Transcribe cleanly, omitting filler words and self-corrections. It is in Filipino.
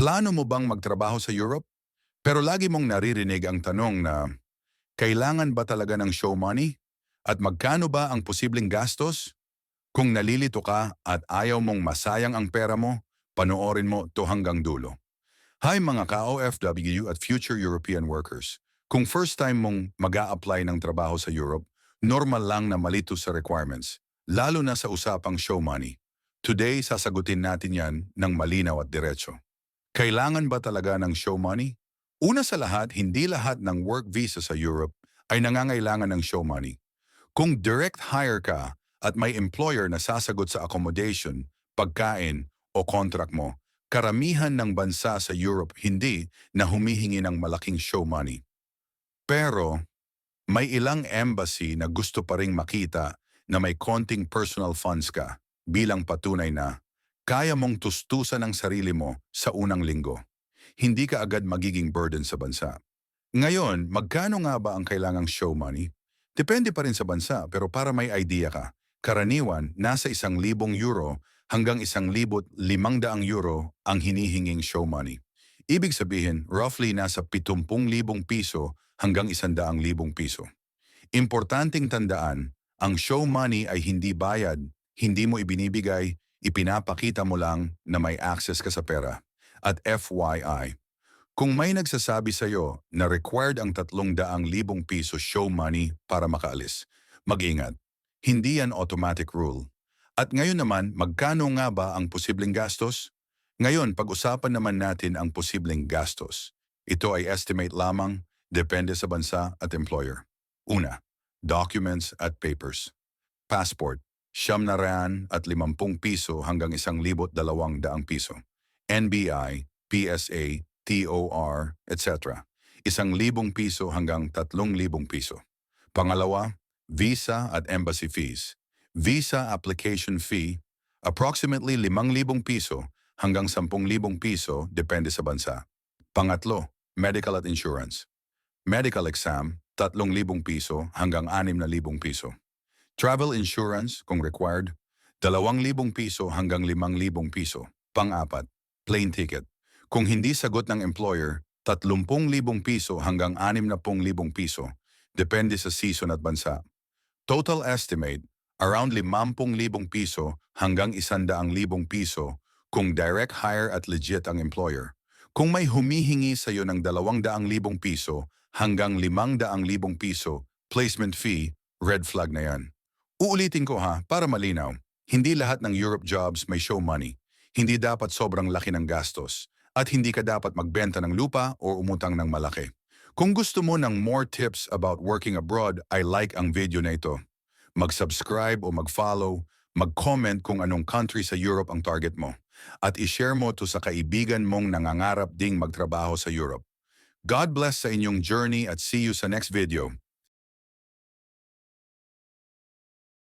Plano mo bang magtrabaho sa Europe? Pero lagi mong naririnig ang tanong na, kailangan ba talaga ng show money? At magkano ba ang posibleng gastos? Kung nalilito ka at ayaw mong masayang ang pera mo, panoorin mo to hanggang dulo. Hi mga ka-OFW at future European workers. Kung first time mong mag apply ng trabaho sa Europe, normal lang na malito sa requirements, lalo na sa usapang show money. Today, sasagutin natin yan ng malinaw at diretso. Kailangan ba talaga ng show money? Una sa lahat, hindi lahat ng work visa sa Europe ay nangangailangan ng show money. Kung direct hire ka at may employer na sasagot sa accommodation, pagkain o contract mo, karamihan ng bansa sa Europe hindi na humihingi ng malaking show money. Pero may ilang embassy na gusto pa ring makita na may konting personal funds ka bilang patunay na kaya mong tustusan ang sarili mo sa unang linggo. Hindi ka agad magiging burden sa bansa. Ngayon, magkano nga ba ang kailangang show money? Depende pa rin sa bansa pero para may idea ka, karaniwan nasa €1,000 hanggang €1,500 ang hinihinging show money. Ibig sabihin, roughly nasa ₱70,000 hanggang ₱100,000. Importanteng tandaan, ang show money ay hindi bayad, hindi mo ibinibigay, ipinapakita mo lang na may access ka sa pera. At FYI, kung may nagsasabi sa'yo na required ang ₱300,000 show money para makaalis, mag-ingat. Hindi yan automatic rule. At ngayon naman, magkano nga ba ang posibleng gastos? Ngayon, pag-usapan naman natin ang posibleng gastos. Ito ay estimate lamang, depende sa bansa at employer. Una, documents at papers. Passport, ₱950 hanggang ₱1,200. NBI, PSA, TOR, etc. ₱1,000 hanggang ₱3,000. Pangalawa, visa at embassy fees. Visa application fee, approximately ₱5,000 hanggang ₱10,000 depende sa bansa. Pangatlo, medical at insurance. Medical exam, ₱3,000 hanggang ₱6,000. Travel insurance, kung required, ₱2,000 hanggang ₱5,000. Pang-apat, plane ticket. Kung hindi sagot ng employer, ₱30,000 hanggang ₱60,000. Depende sa season at bansa. Total estimate, around ₱50,000 hanggang ₱100,000 kung direct hire at legit ang employer. Kung may humihingi sa iyo ng ₱200,000 hanggang ₱500,000 placement fee, red flag na yan. Uulitin ko ha, para malinaw. Hindi lahat ng Europe jobs may show money. Hindi dapat sobrang laki ng gastos. At hindi ka dapat magbenta ng lupa o umutang ng malaki. Kung gusto mo ng more tips about working abroad, I like ang video na ito. Mag-subscribe o mag-follow, mag-comment kung anong country sa Europe ang target mo. At i-share mo to sa kaibigan mong nangangarap ding magtrabaho sa Europe. God bless sa inyong journey at see you sa next video.